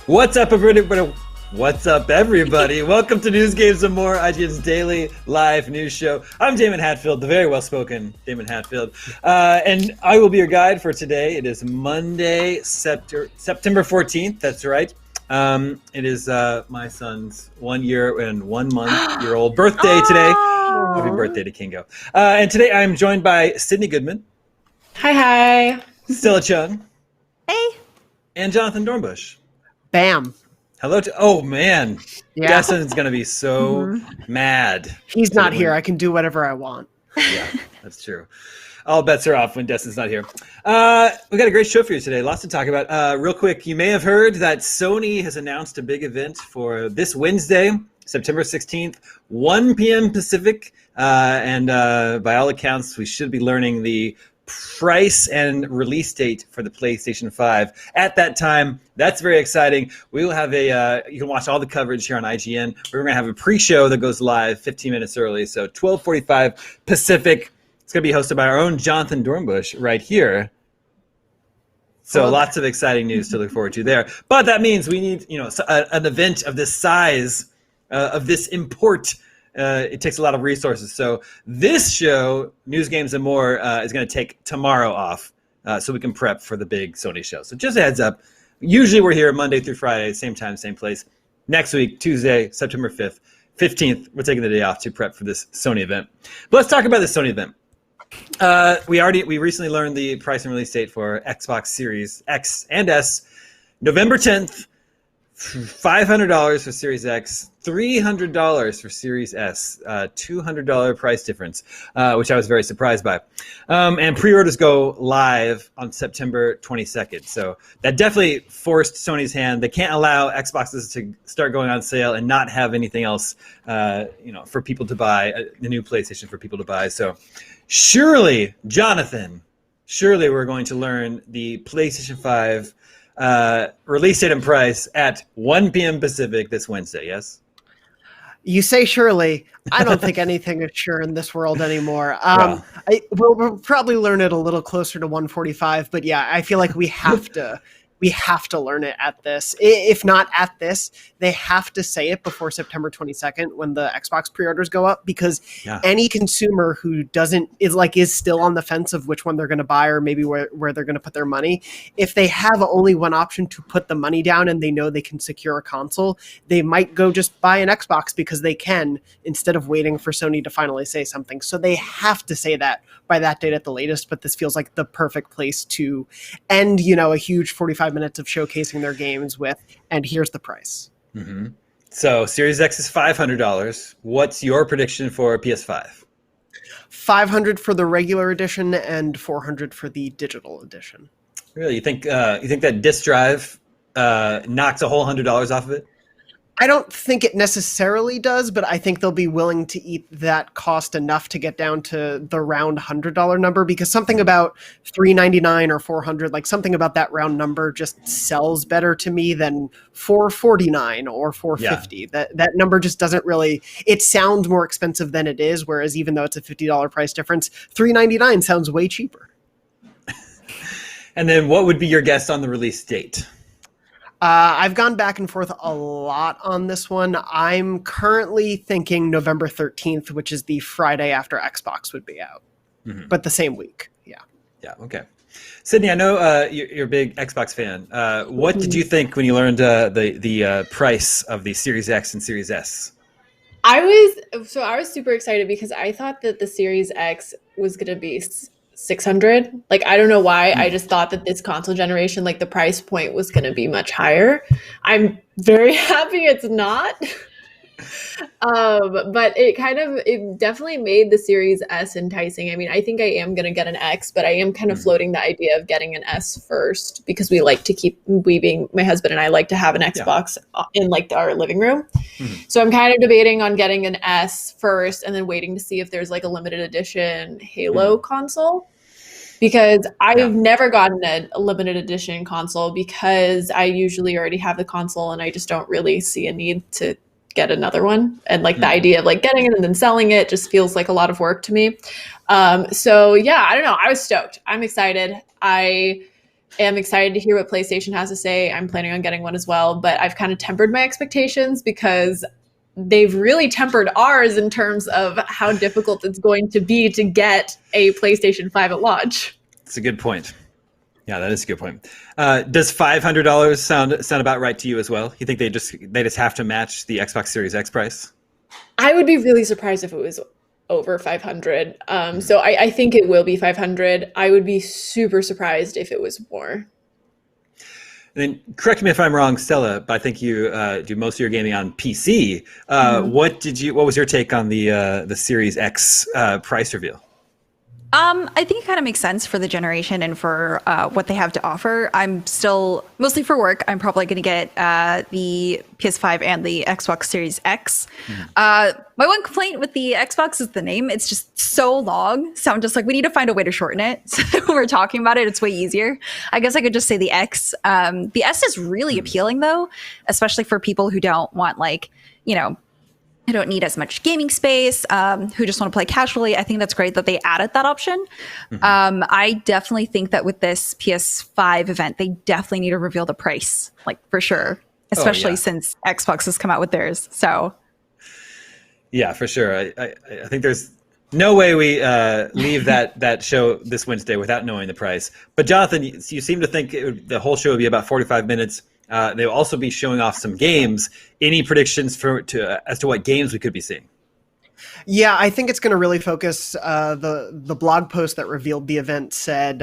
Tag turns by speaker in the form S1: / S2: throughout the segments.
S1: What's up, everybody? What's up, everybody? Welcome to News, Games, and More, IGN's daily live news show. I'm Damon Hatfield, the very well-spoken Damon Hatfield, and I will be your guide for today. It is Monday, September 14th. That's right. It is my son's 1 year and 1 month-year-old birthday today. Happy birthday to Kingo. And today I'm joined by Sydney Goodman.
S2: Hi.
S1: Stella Chung.
S3: Hey.
S1: And Jonathan Dornbush.
S3: Bam.
S1: Hello to, oh man,
S3: Yeah.
S1: Destin's gonna be so mad.
S3: He's not here. I can do whatever I want.
S1: Yeah, that's true. All bets are off when Destin's not here. We got a great show for you today. Lots to talk about. Real quick, you may have heard that Sony has announced a big event for this Wednesday, September 16th, 1 p.m. Pacific. And by all accounts, we should be learning the price and release date for the PlayStation 5 at that time. That's very exciting. We will have you can watch all the coverage here on IGN. We're going to have a pre-show that goes live 15 minutes early, so 12:45 Pacific. It's going to be hosted by our own Jonathan Dornbush right here. So lots of exciting news to look forward to there. But that means we need, an event of this size, of this import. It takes a lot of resources. So this show, News, Games, and More, is going to take tomorrow off so we can prep for the big Sony show. So just a heads up. Usually we're here Monday through Friday, same time, same place. Next week, Tuesday, September 15th, we're taking the day off to prep for this Sony event. But let's talk about this Sony event. We recently learned the price and release date for Xbox Series X and S, November 10th. $500 for Series X, $300 for Series S, $200 price difference, which I was very surprised by. And pre-orders go live on September 22nd. So that definitely forced Sony's hand. They can't allow Xboxes to start going on sale and not have anything else, for people to buy, the new PlayStation for people to buy. So surely, Jonathan, we're going to learn the PlayStation 5 release date and price at 1 p.m. Pacific this Wednesday, yes?
S3: You say surely. I don't think anything is sure in this world anymore. We'll probably learn it a little closer to 1:45, but yeah, I feel like we have to learn it at this. If not at this, they have to say it before September 22nd when the Xbox pre-orders go up, because any consumer who is still on the fence of which one they're going to buy or maybe where they're going to put their money, if they have only one option to put the money down and they know they can secure a console, they might go just buy an Xbox because they can instead of waiting for Sony to finally say something. So they have to say that by that date at the latest, but this feels like the perfect place to end, a huge 45 minutes of showcasing their games with, and here's the price.
S1: Mm-hmm. So Series X is $500. What's your prediction for PS5?
S3: $500 for the regular edition and $400 for the digital edition.
S1: Really? You think that disc drive knocks a whole $100 off of it?
S3: I don't think it necessarily does, but I think they'll be willing to eat that cost enough to get down to the round $100 number, because something about $399 or $400, like something about that round number just sells better to me than $449 or $450. Yeah. That number just doesn't really, it sounds more expensive than it is, whereas even though it's a $50 price difference, $399 sounds way cheaper.
S1: And then what would be your guess on the release date?
S3: I've gone back and forth a lot on this one. I'm currently thinking November 13th, which is the Friday after Xbox would be out, but the same week. Yeah.
S1: Yeah. Okay. Sydney, I know you're a big Xbox fan. What did you think when you learned the price of the Series X and Series S?
S2: I was super excited because I thought that the Series X was going to be $600. Like, I don't know why. I just thought that this console generation, like the price point was going to be much higher. I'm very happy it's not. But it definitely made the Series S enticing. I mean, I think I am going to get an X, but I am kind of floating the idea of getting an S first, because my husband and I like to have an Xbox in like our living room. So I'm kind of debating on getting an S first and then waiting to see if there's like a limited edition Halo console, because I've never gotten a limited edition console because I usually already have the console and I just don't really see a need to get another one. And like the idea of like getting it and then selling it just feels like a lot of work to me. So yeah, I don't know. I was stoked. I'm excited. I am excited to hear what PlayStation has to say. I'm planning on getting one as well, but I've kind of tempered my expectations because they've really tempered ours in terms of how difficult it's going to be to get a PlayStation 5 at launch.
S1: It's a good point. Yeah, that is a good point. Does $500 sound about right to you as well? You think they just have to match the Xbox Series X price?
S2: I would be really surprised if it was over 500. So I think it will be 500. I would be super surprised if it was more.
S1: And then, correct me if I'm wrong, Stella, but I think you do most of your gaming on PC. What was your take on the Series X price reveal?
S4: I think it kind of makes sense for the generation and for what they have to offer. I'm still, mostly for work, I'm probably going to get the PS5 and the Xbox Series X. My one complaint with the Xbox is the name. It's just so long. So I'm just like, we need to find a way to shorten it. So when we're talking about it, it's way easier. I guess I could just say the X. The S is really appealing, though, especially for people who don't want, like, you know, who don't need as much gaming space, who just want to play casually. I think that's great that they added that option. I definitely think that with this PS5 event, they definitely need to reveal the price, like for sure, especially since Xbox has come out with theirs. So, yeah,
S1: for sure. I think there's no way we leave that show this Wednesday without knowing the price. But Jonathan, you seem to think the whole show would be about 45 minutes. They'll also be showing off some games. Any predictions as to what games we could be seeing?
S3: Yeah, I think it's going to really focus. The blog post that revealed the event said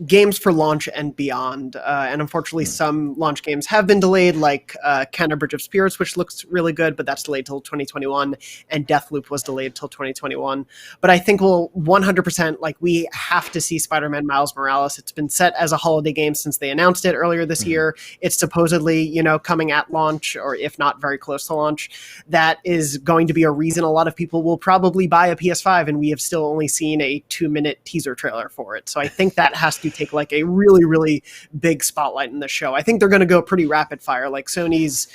S3: games for launch and beyond. And unfortunately, some launch games have been delayed, like Canada Bridge of Spirits, which looks really good, but that's delayed till 2021. And Deathloop was delayed till 2021. But I think we'll 100%, like, we have to see Spider-Man Miles Morales. It's been set as a holiday game since they announced it earlier this year. It's supposedly, coming at launch, or if not very close to launch. That is going to be a reason a lot of people will probably buy a PS5, and we have still only seen a 2-minute teaser trailer for it. So I think that has to take like a really, really big spotlight in the show. I think they're going to go pretty rapid fire, like Sony's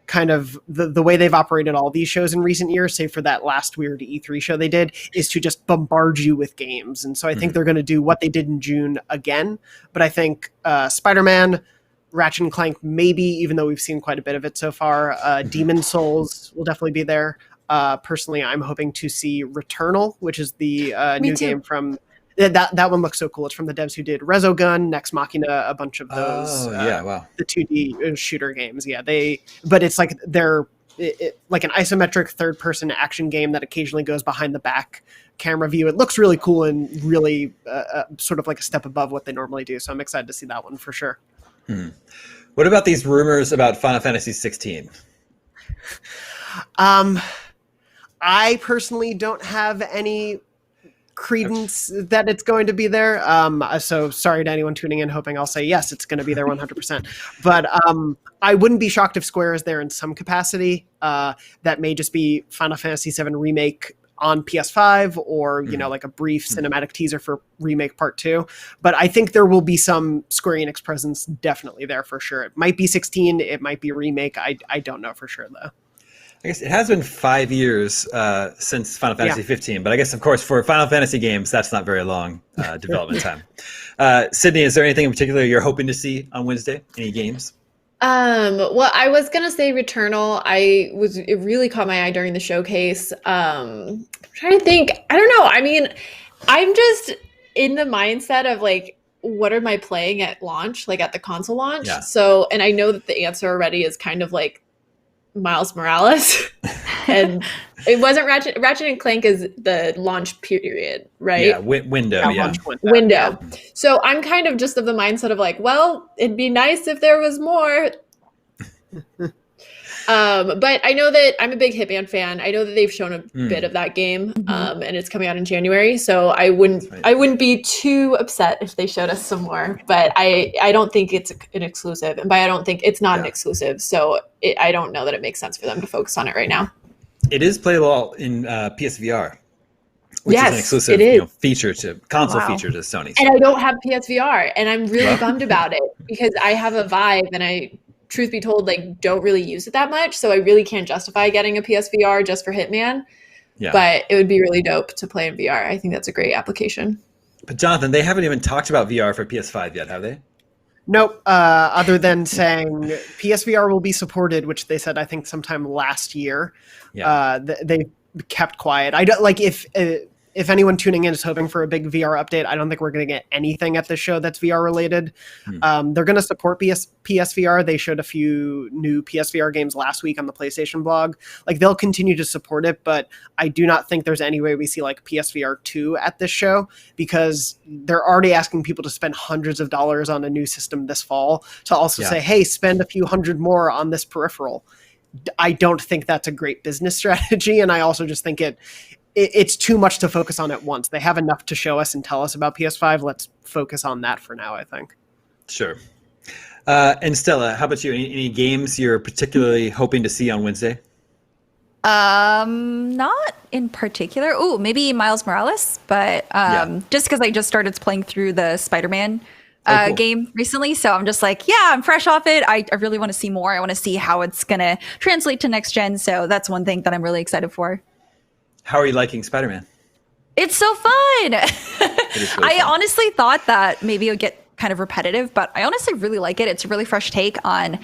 S3: kind of the way they've operated all these shows in recent years, save for that last weird E3 show they did, is to just bombard you with games. And so I think they're going to do what they did in June again. But I think Spider-Man, Ratchet and Clank, maybe, even though we've seen quite a bit of it so far. Demon Souls will definitely be there. Personally, I'm hoping to see Returnal, which is the new game from that one looks so cool. It's from the devs who did Resogun, Nex Machina, a bunch of those.
S1: Wow.
S3: The 2D shooter games. Yeah, but it's like they're like an isometric third-person action game that occasionally goes behind the back camera view. It looks really cool and really sort of like a step above what they normally do. So I'm excited to see that one for sure.
S1: What about these rumors about Final Fantasy 16?
S3: I personally don't have any credence that it's going to be there. So sorry to anyone tuning in, hoping I'll say, yes, it's going to be there 100%. But I wouldn't be shocked if Square is there in some capacity. That may just be Final Fantasy VII Remake on PS5, or, like a brief cinematic teaser for Remake Part 2. But I think there will be some Square Enix presence definitely there for sure. It might be 16, it might be Remake. I don't know for sure, though.
S1: I guess it has been 5 years since Final Fantasy 15, but I guess, of course, for Final Fantasy games, that's not very long development time. Sydney, is there anything in particular you're hoping to see on Wednesday? Any games?
S2: Well, I was gonna say Returnal. It really caught my eye during the showcase. I'm trying to think. I don't know. I mean, I'm just in the mindset of like, what am I playing at launch, like at the console launch?
S1: Yeah.
S2: So, and I know that the answer already is kind of like Miles Morales, and it wasn't Ratchet and Clank is the launch period, right?
S1: Yeah, window. Yeah,
S2: window. So I'm kind of just of the mindset of like, well, it'd be nice if there was more. But I know that I'm a big Hitman fan. I know that they've shown a bit of that game, and it's coming out in January. So I wouldn't be too upset if they showed us some more. But I don't think it's an exclusive, and by I don't think it's not an exclusive. So I don't know that it makes sense for them to focus on it right now.
S1: It is playable in PSVR, which is an exclusive feature to console feature to Sony.
S2: And I don't have PSVR, and I'm really bummed about it because I have a Vive, and I, truth be told, like, don't really use it that much, so I really can't justify getting a PSVR just for Hitman. But it would be really dope to play in VR. I think that's a great application.
S1: But Jonathan, they haven't even talked about VR for PS5 yet, have they?
S3: Nope. Other than saying PSVR will be supported, which they said I think sometime last year.
S1: Yeah.
S3: They kept quiet. I don't like if anyone tuning in is hoping for a big VR update. I don't think we're going to get anything at this show that's VR related. They're going to support PSVR. They showed a few new PSVR games last week on the PlayStation blog. Like they'll continue to support it, but I do not think there's any way we see like PSVR 2 at this show because they're already asking people to spend hundreds of dollars on a new system this fall to also say, hey, spend a few hundred more on this peripheral. I don't think that's a great business strategy. And I also just think it's too much to focus on at once. They have enough to show us and tell us about PS5. Let's focus on that for now, I think.
S1: Sure. And Stella, how about you? Any games you're particularly hoping to see on Wednesday?
S4: Not in particular. Oh, maybe Miles Morales, but just because I just started playing through the Spider-Man
S1: cool.
S4: game recently, so I'm just like, yeah, I'm fresh off it. I really want to see more. I want to see how it's gonna translate to next gen. So that's one thing that I'm really excited for.
S1: How are you liking Spider-Man?
S4: It's so fun. I honestly thought that maybe it would get kind of repetitive, but I honestly really like it. It's a really fresh take on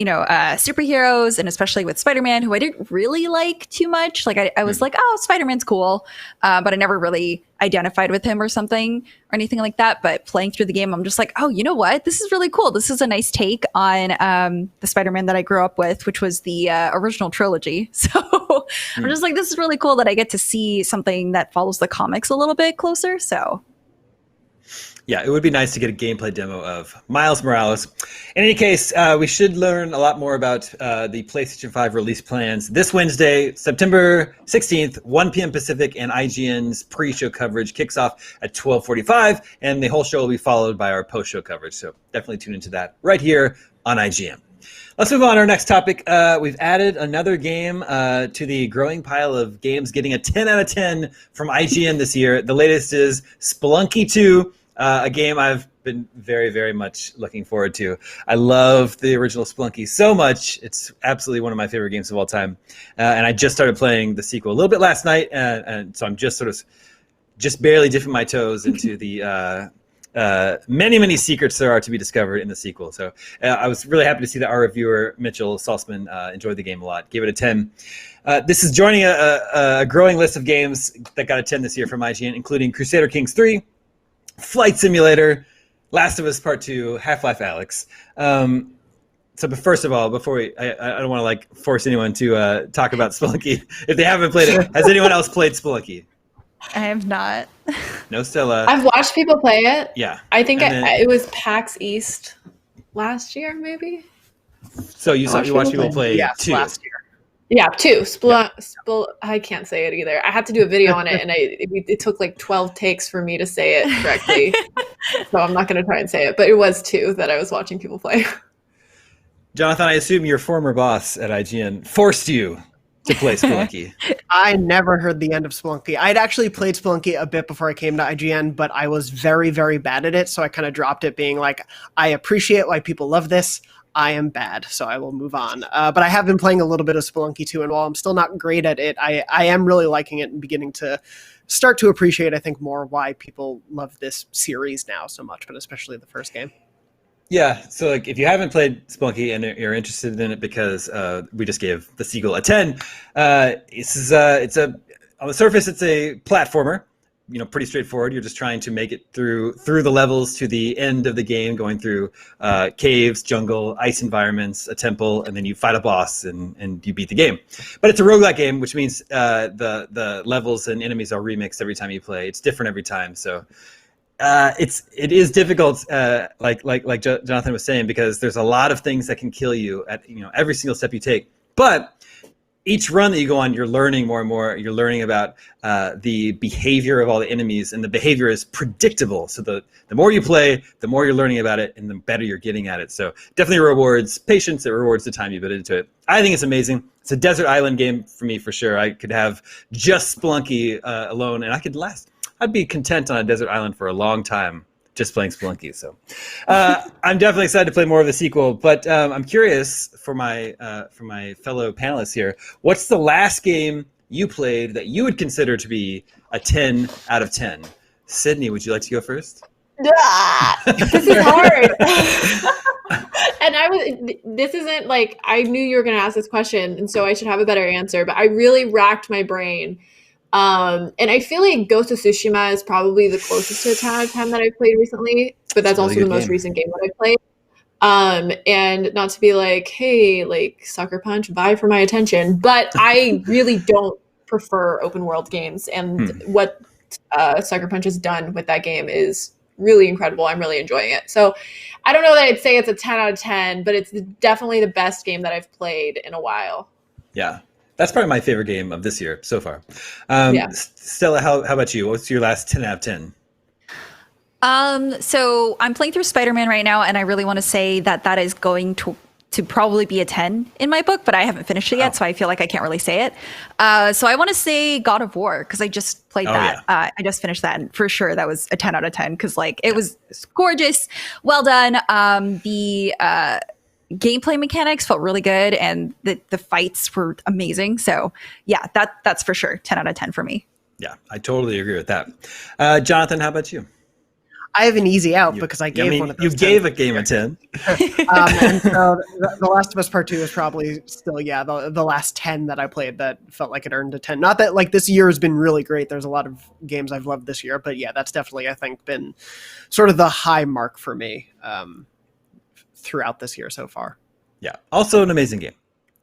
S4: superheroes, and especially with Spider-Man, who I didn't really like too much. Like I was like, oh, Spider-Man's cool, but I never really identified with him or something or anything like that. But playing through the game, I'm just like, oh, you know what? This is really cool. This is a nice take on the Spider-Man that I grew up with, which was the original trilogy. So I'm just like, this is really cool that I get to see something that follows the comics a little bit closer. So
S1: yeah, it would be nice to get a gameplay demo of Miles Morales. In any case, we should learn a lot more about the PlayStation 5 release plans this Wednesday, September 16th, 1 p.m. Pacific, and IGN's pre-show coverage kicks off at 12:45, and the whole show will be followed by our post-show coverage. So definitely tune into that right here on IGN. Let's move on to our next topic. We've added another game to the growing pile of games getting a 10 out of 10 from IGN this year. The latest is Spelunky 2. A game I've been very, very much looking forward to. I love the original Spelunky so much. It's absolutely one of my favorite games of all time. And I just started playing the sequel a little bit last night, and so I'm just sort of just barely dipping my toes into the many, many secrets there are to be discovered in the sequel. So I was really happy to see that our reviewer, Mitchell Salzman, enjoyed the game a lot, gave it a 10. This is joining a growing list of games that got a 10 this year from IGN, including Crusader Kings 3, Flight Simulator, Last of Us Part 2, Half-Life Alyx. But first of all, before I don't want to like force anyone to talk about Spelunky if they haven't played it. Has anyone else played Spelunky?
S4: I have not.
S1: No, Stella.
S2: I've watched people play it.
S1: Yeah.
S2: I think it was PAX East last year, maybe.
S1: So you watched people play two
S3: last year.
S2: Yeah, 2. I can't say it either. I had to do a video on it, and it took like 12 takes for me to say it correctly. So I'm not going to try and say it, but it was 2 that I was watching people play.
S1: Jonathan, I assume your former boss at IGN forced you to play Spelunky.
S3: I never heard the end of Spelunky. I'd actually played Spelunky a bit before I came to IGN, but I was very, very bad at it, so I kind of dropped it, being like, I appreciate why people love this. I am bad, so I will move on. But I have been playing a little bit of Spelunky 2, and while I'm still not great at it, I am really liking it and beginning to start to appreciate, I think, more why people love this series now so much, but especially the first game.
S1: Yeah, so like if you haven't played Spelunky and you're interested in it because we just gave the sequel a 10, it's on the surface it's a platformer. Pretty straightforward. You're just trying to make it through the levels to the end of the game, going through caves, jungle, ice environments, a temple, and then you fight a boss and you beat the game. But it's a roguelike game, which means the levels and enemies are remixed every time you play. It's different every time. So it is difficult, like Jonathan was saying, because there's a lot of things that can kill you at every single step you take. But each run that you go on, you're learning more and more. You're learning about the behavior of all the enemies, and the behavior is predictable. So the more you play, the more you're learning about it, and the better you're getting at it. So definitely rewards patience. It rewards the time you put into it. I think it's amazing. It's a desert island game for me, for sure. I could have just Spelunky alone, and I'd be content on a desert island for a long time just playing Spelunky. So I'm definitely excited to play more of the sequel, but I'm curious for my fellow panelists here, what's the last game you played that you would consider to be a 10 out of 10? Sydney, would you like to go first?
S2: This is hard. And this isn't like, I knew you were going to ask this question, and so I should have a better answer, but I really racked my brain. And I feel like Ghost of Tsushima is probably the closest to a 10 out of 10 that I've played recently, but that's also the most recent game that I've played. And not to be like, hey, like Sucker Punch, vie for my attention, but I really don't prefer open world games, and what Sucker Punch has done with that game is really incredible. I'm really enjoying it. So I don't know that I'd say it's a 10 out of 10, but it's definitely the best game that I've played in a while.
S1: Yeah. That's probably my favorite game of this year so far. Stella, how about you? What's your last 10 out of 10?
S4: So I'm playing through Spider-Man right now, and I really want to say that is going to probably be a 10 in my book, but I haven't finished it yet, so I feel like I can't really say it. So I want to say God of War, because I just played that. Yeah. I just finished that, and for sure that was a 10 out of 10, because like it was gorgeous, well done. The gameplay mechanics felt really good, and the fights were amazing. So yeah, that's for sure 10 out of 10 for me.
S1: Yeah, I totally agree with that. Jonathan, how about you?
S3: I have an easy out because I gave one of those.
S1: You gave a game a 10.
S3: And so The Last of Us Part 2 is probably still, the last 10 that I played that felt like it earned a 10. Not that like this year has been really great. There's a lot of games I've loved this year, but yeah, that's definitely, I think, been sort of the high mark for me throughout this year so far.
S1: Yeah, also an amazing game.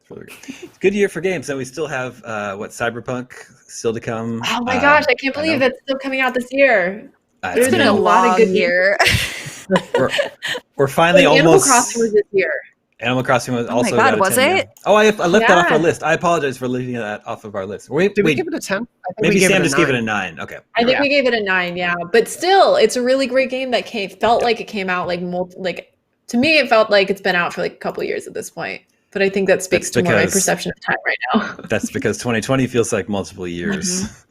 S1: It's a good year for games, and we still have Cyberpunk still to come.
S2: Oh my gosh, I can't believe it's still coming out this year.
S4: It's been a lot of good year.
S1: We're finally almost.
S2: Animal Crossing was this year.
S1: Animal Crossing was also.
S4: Oh my God, was it?
S1: Oh, I left that off our list. I apologize for leaving that off of our list.
S3: Did we give it a 10?
S1: Maybe Sam just gave it a 9. Okay.
S2: I think we gave it a 9. Yeah, but still, it's a really great game that felt like it came out like to me, it felt like it's been out for like a couple of years at this point. But I think that speaks to more my perception of time right now.
S1: That's because 2020 feels like multiple years.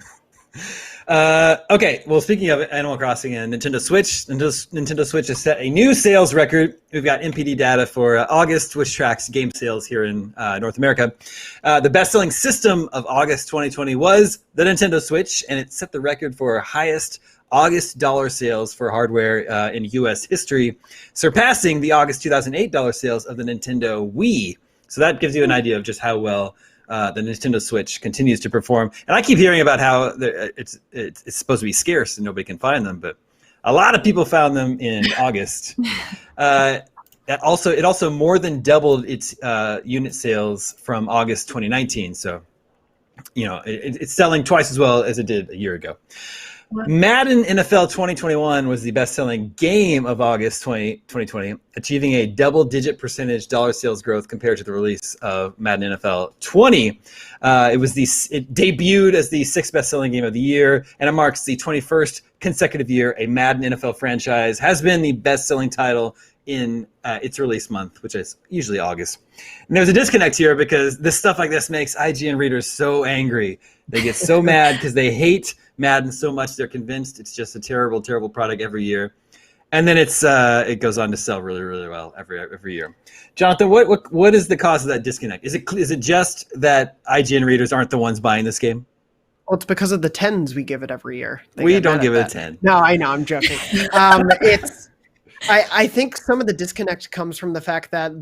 S1: Okay, well, speaking of Animal Crossing and Nintendo Switch, Nintendo Switch has set a new sales record. We've got NPD data for August, which tracks game sales here in North America. The best-selling system of August 2020 was the Nintendo Switch, and it set the record for highest August dollar sales for hardware in U.S. history, surpassing the August 2008 dollar sales of the Nintendo Wii. So that gives you an idea of just how well the Nintendo Switch continues to perform. And I keep hearing about how it's supposed to be scarce and nobody can find them, but a lot of people found them in August. It also more than doubled its unit sales from August 2019. So, it's selling twice as well as it did a year ago. Madden NFL 2021 was the best-selling game of August 2020, achieving a double-digit percentage dollar sales growth compared to the release of Madden NFL 20. It debuted as the 6th best-selling game of the year, and it marks the 21st consecutive year a Madden NFL franchise has been the best-selling title in its release month, which is usually August. And there's a disconnect here because this stuff like this makes IGN readers so angry. They get so mad because they hate Madden so much they're convinced it's just a terrible, terrible product every year, and then it goes on to sell really, really well every year. Jonathan, what is the cause of that disconnect? Is it just that IGN readers aren't the ones buying this game?
S3: Well, it's because of the 10s we give it every year.
S1: We don't give it a 10.
S3: No, I know, I'm joking. I think some of the disconnect comes from the fact that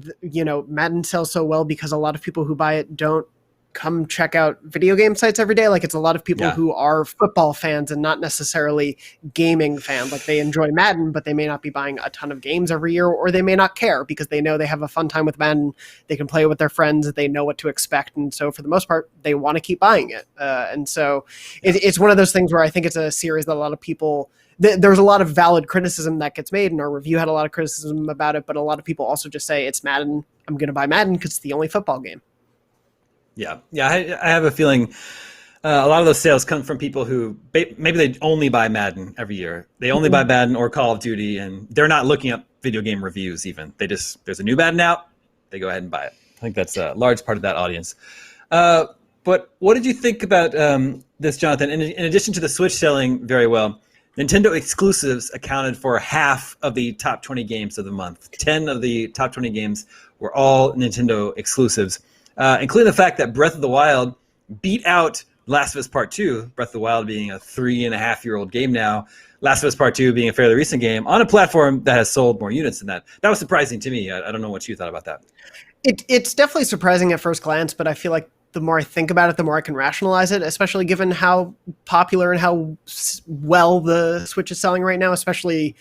S3: Madden sells so well because a lot of people who buy it don't come check out video game sites every day. Like, it's a lot of people who are football fans and not necessarily gaming fans. Like, they enjoy Madden, but they may not be buying a ton of games every year, or they may not care because they know they have a fun time with Madden. They can play with their friends. They know what to expect. And so for the most part, they want to keep buying it. And so it's one of those things where I think it's a series that a lot of people, there's a lot of valid criticism that gets made, and our review had a lot of criticism about it, but a lot of people also just say, it's Madden. I'm going to buy Madden because it's the only football game.
S1: Yeah. I have a feeling a lot of those sales come from people who maybe they only buy Madden every year. They only buy Madden or Call of Duty, and they're not looking up video game reviews even. There's a new Madden out, they go ahead and buy it. I think that's a large part of that audience. But what did you think about this, Jonathan? In addition to the Switch selling very well, Nintendo exclusives accounted for half of the top 20 games of the month. 10 of the top 20 games were all Nintendo exclusives. Including the fact that Breath of the Wild beat out Last of Us Part 2, Breath of the Wild being a 3.5-year-old game now, Last of Us Part 2 being a fairly recent game on a platform that has sold more units than that. That was surprising to me. I don't know what you thought about that.
S3: It's definitely surprising at first glance, but I feel like the more I think about it, the more I can rationalize it, especially given how popular and how well the Switch is selling right now, especially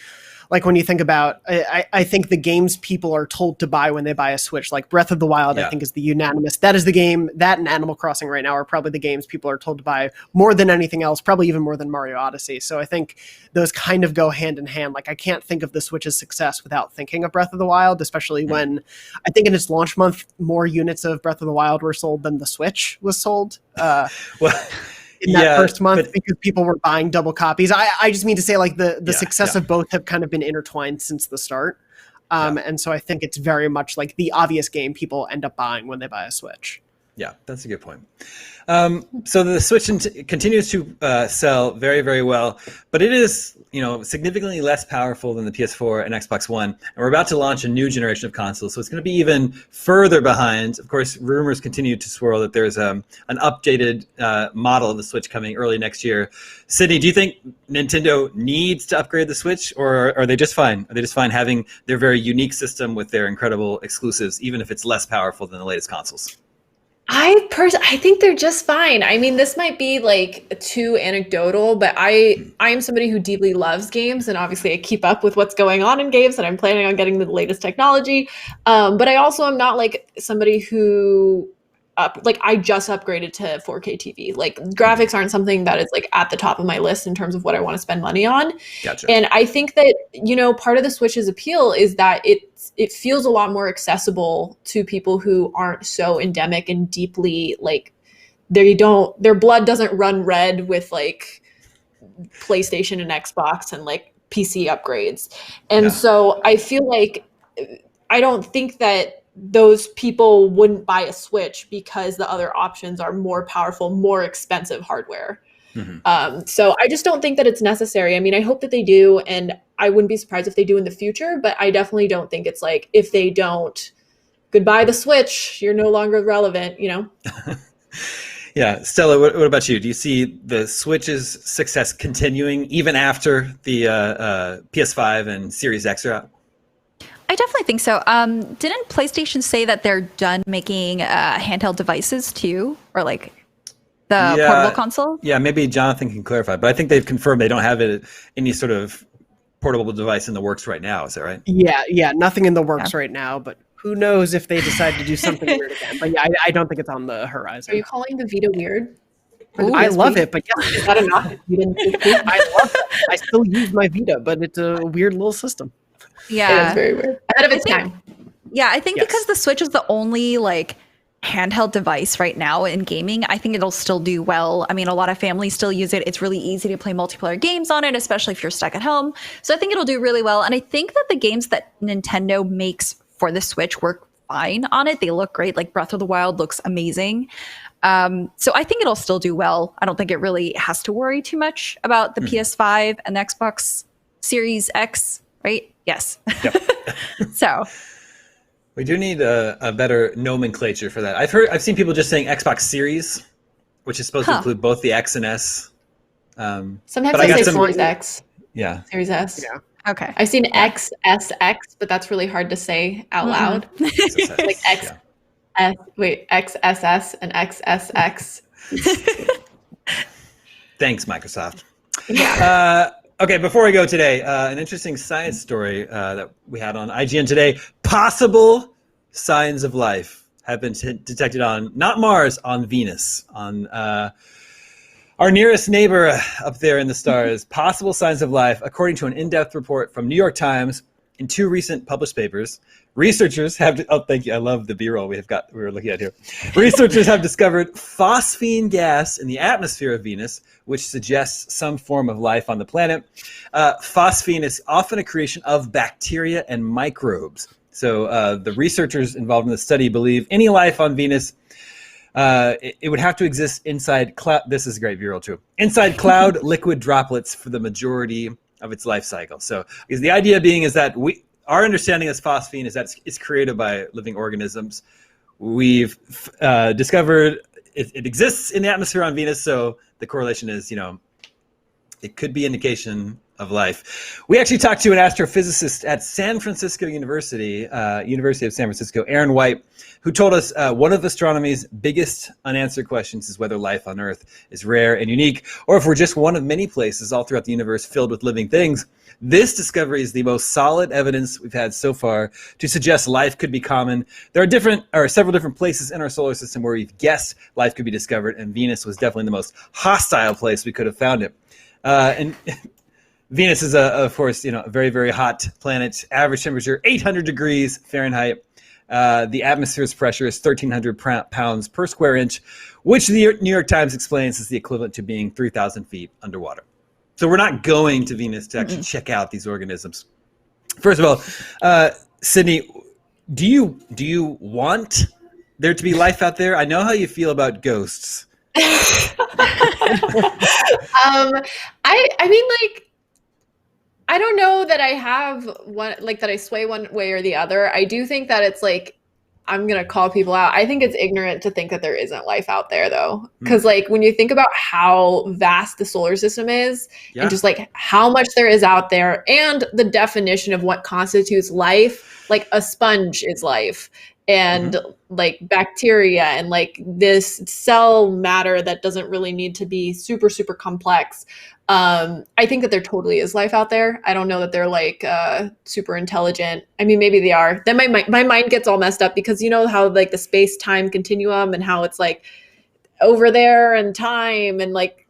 S3: like when you think about, I think the games people are told to buy when they buy a Switch, like Breath of the Wild, I think is the unanimous. That is the game, that and Animal Crossing right now are probably the games people are told to buy more than anything else, probably even more than Mario Odyssey. So I think those kind of go hand in hand. Like I can't think of the Switch's success without thinking of Breath of the Wild, especially when I think in its launch month, more units of Breath of the Wild were sold than the Switch was sold.
S1: Well,
S3: in that first month, because people were buying double copies. I just mean to say like the success of both have kind of been intertwined since the start. And so I think it's very much like the obvious game people end up buying when they buy a Switch.
S1: Yeah, that's a good point. So the Switch continues to sell very, very well, but it is, significantly less powerful than the PS4 and Xbox One. And we're about to launch a new generation of consoles, so it's going to be even further behind. Of course, rumors continue to swirl that there's an updated model of the Switch coming early next year. Sydney, do you think Nintendo needs to upgrade the Switch, or are they just fine? Are they just fine having their very unique system with their incredible exclusives, even if it's less powerful than the latest consoles?
S2: I think they're just fine. I mean, this might be like too anecdotal, but I am somebody who deeply loves games, and obviously I keep up with what's going on in games, and I'm planning on getting the latest technology. But I also am not like somebody who I just upgraded to 4K TV. Like graphics aren't something that is like at the top of my list in terms of what I want to spend money on.
S1: Gotcha.
S2: And I think that, part of the Switch's appeal is that it feels a lot more accessible to people who aren't so endemic and deeply like their blood doesn't run red with like PlayStation and Xbox and like PC upgrades. And so I feel like I don't think that those people wouldn't buy a Switch because the other options are more powerful, more expensive hardware. So I just don't think that it's necessary. I mean, I hope that they do, and I wouldn't be surprised if they do in the future, but I definitely don't think it's like, if they don't, goodbye the Switch, you're no longer relevant,
S1: Yeah. Stella, what about you? Do you see the Switch's success continuing even after the PS5 and Series X are out?
S4: I definitely think so. Didn't PlayStation say that they're done making handheld devices too, or like the portable console?
S1: Yeah, maybe Jonathan can clarify, but I think they've confirmed they don't have any sort of portable device in the works right now. Is that right?
S3: Yeah, nothing in the works right now, but who knows if they decide to do something weird again. But yeah, I don't think it's on the horizon.
S2: Are you calling the Vita weird?
S3: I love it, but yeah.
S2: Is that a knock? You didn't
S3: I love it. I still use my Vita, but it's a weird little system.
S4: Yeah,
S2: it's very weird. Ahead of its time.
S4: Yeah, I think because the Switch is the only like handheld device right now in gaming, I think it'll still do well. I mean, a lot of families still use it. It's really easy to play multiplayer games on it, especially if you're stuck at home. So I think it'll do really well. And I think that the games that Nintendo makes for the Switch work fine on it. They look great. Like Breath of the Wild looks amazing. So I think it'll still do well. I don't think it really has to worry too much about the PS5 and the Xbox Series X, right? Yes.
S1: Yep.
S4: So
S1: we do need a better nomenclature for that. I've seen people just saying Xbox Series, which is supposed to include both the X and S.
S2: Sometimes I say Series X.
S1: Yeah.
S2: Series S.
S3: Yeah.
S2: Okay. I've seen XSX, but that's really hard to say out loud. Like XSS and XSX.
S1: Thanks, Microsoft.
S2: Yeah.
S1: Okay, before we go today, an interesting science story that we had on IGN today. Possible signs of life have been detected on, not Mars, on Venus, on our nearest neighbor up there in the stars. Possible signs of life, according to an in-depth report from New York Times in 2 recent published papers. Researchers have, thank you, I love the B-roll we were looking at here. Researchers have discovered phosphine gas in the atmosphere of Venus, which suggests some form of life on the planet. Phosphine is often a creation of bacteria and microbes. So the researchers involved in the study believe any life on Venus, it would have to exist inside cloud. This is great B-roll too. Inside cloud liquid droplets for the majority of its life cycle. So is the idea being is that our understanding of phosphine is that it's created by living organisms. We've discovered it exists in the atmosphere on Venus, so the correlation is, it could be indication of life. We actually talked to an astrophysicist at San Francisco University, University of San Francisco, Aaron White, who told us one of astronomy's biggest unanswered questions is whether life on Earth is rare and unique, or if we're just one of many places all throughout the universe filled with living things. This discovery is the most solid evidence we've had so far to suggest life could be common. There are several different places in our solar system where we've guessed life could be discovered, and Venus was definitely the most hostile place we could have found it. And Venus is, of course, a very, very hot planet. Average temperature, 800 degrees Fahrenheit. The atmosphere's pressure is 1,300 pounds per square inch, which the New York Times explains is the equivalent to being 3,000 feet underwater. So we're not going to Venus to actually check out these organisms. First of all, Sydney, do you want there to be life out there? I know how you feel about ghosts.
S2: I mean, like, I don't know that I have one, like, that I sway one way or the other. I do think that it's like, I'm going to call people out. I think it's ignorant to think that there isn't life out there, though. Because, like, when you think about how vast the solar system is and just, like, how much there is out there and the definition of what constitutes life, like, a sponge is life. And like bacteria and like this cell matter that doesn't really need to be super, super complex. I think that there totally is life out there. I don't know that they're like super intelligent. I mean, maybe they are. Then my mind gets all messed up because you know how like the space-time continuum and how it's like over there and time and like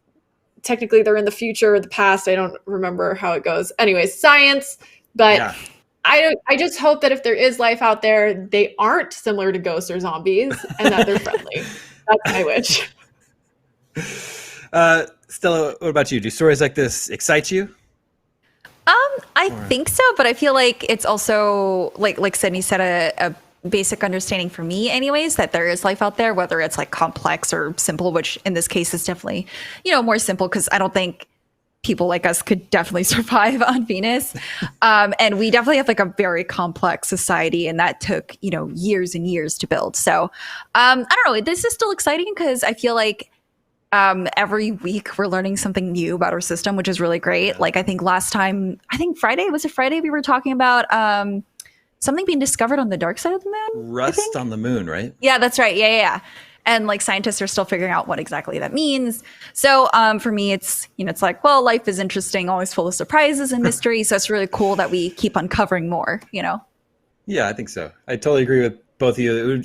S2: technically they're in the future or the past. I don't remember how it goes. Anyways, science, but yeah. I just hope that if there is life out there, they aren't similar to ghosts or zombies and that they're friendly. That's my wish.
S1: Stella, what about you? Do stories like this excite you?
S4: I think so, but I feel like it's also like Sydney said, a basic understanding for me anyways, that there is life out there, whether it's like complex or simple, which in this case is definitely, more simple because I don't think people like us could definitely survive on Venus. And we definitely have like a very complex society and that took, years and years to build. So I don't know, this is still exciting because I feel like every week we're learning something new about our system, which is really great. Yeah. Like I think Friday, was it Friday? We were talking about something being discovered on the dark side of the moon.
S1: Rust on the moon, right?
S4: Yeah, that's right. Yeah. And like scientists are still figuring out what exactly that means. So for me, it's, it's like, well, life is interesting, always full of surprises and mystery. So it's really cool that we keep uncovering more,
S1: Yeah, I think so. I totally agree with both of you.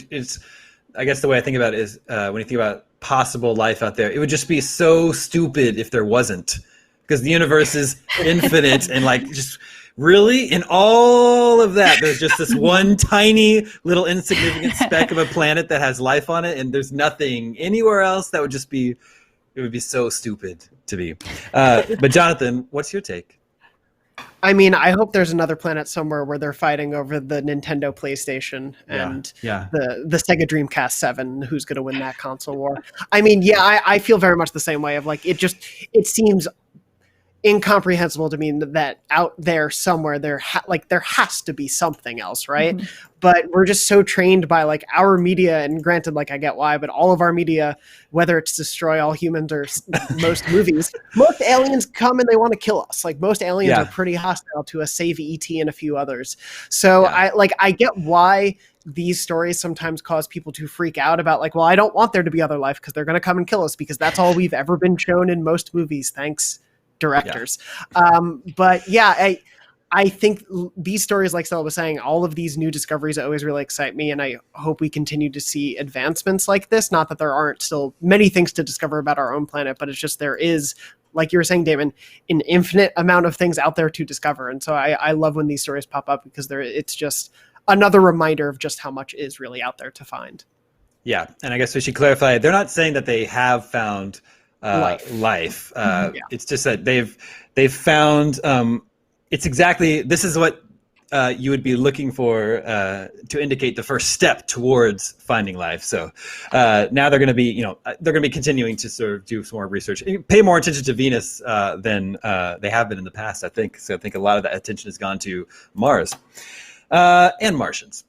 S1: I guess the way I think about it is when you think about possible life out there, it would just be so stupid if there wasn't, because the universe is infinite and like just really in all of that there's just this one tiny little insignificant speck of a planet that has life on it and there's nothing anywhere else. That would just be, it would be so stupid to be. But Jonathan, what's your take?
S3: I mean, I hope there's another planet somewhere where they're fighting over the Nintendo PlayStation and the Sega Dreamcast 7. Who's going to win that console war? I mean, I feel very much the same way of like, it seems incomprehensible to me that out there somewhere there has to be something else, right? But we're just so trained by like our media, and granted, like I get why, but all of our media, whether it's destroy all humans or most movies, most aliens come and they want to kill us. Like most aliens are pretty hostile to us, save ET and a few others. So I get why these stories sometimes cause people to freak out about like, well, I don't want there to be other life because they're going to come and kill us because that's all we've ever been shown in most movies. Thanks, directors. But yeah, I think these stories, like Stella was saying, all of these new discoveries always really excite me, and I hope we continue to see advancements like this. Not that there aren't still many things to discover about our own planet, but it's just there is, like you were saying, Damon, an infinite amount of things out there to discover. And so I love when these stories pop up because it's just another reminder of just how much is really out there to find. Yeah,
S1: and I guess we should clarify, they're not saying that they have found life. It's just that they've found it's exactly, this is what you would be looking for to indicate the first step towards finding life. So now they're going to be, they're going to be continuing to sort of do some more research, pay more attention to Venus than they have been in the past, I think. So I think a lot of that attention has gone to Mars and Martians.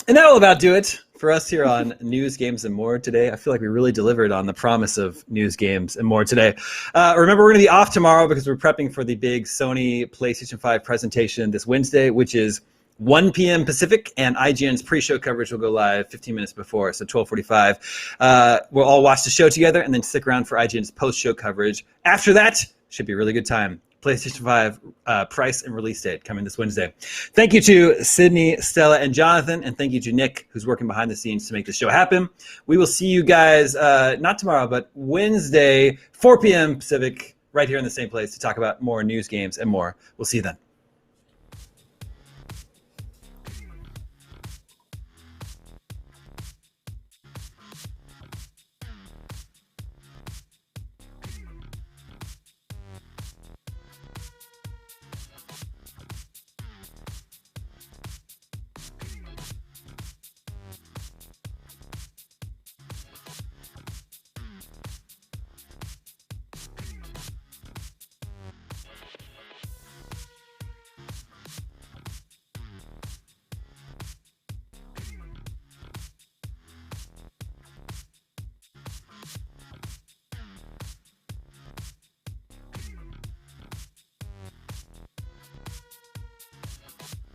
S1: And that will about do it for us here on News, Games, and More today. I feel like we really delivered on the promise of news, games, and more today. Remember, we're going to be off tomorrow because we're prepping for the big Sony PlayStation 5 presentation this Wednesday, which is 1 p.m. Pacific, and IGN's pre-show coverage will go live 15 minutes before, so 12:45. We'll all watch the show together and then stick around for IGN's post-show coverage. After that, should be a really good time. PlayStation 5 price and release date coming this Wednesday. Thank you to Sydney, Stella, and Jonathan, and thank you to Nick, who's working behind the scenes to make this show happen. We will see you guys, not tomorrow, but Wednesday, 4 p.m. Pacific, right here in the same place to talk about more news, games, and more. We'll see you then.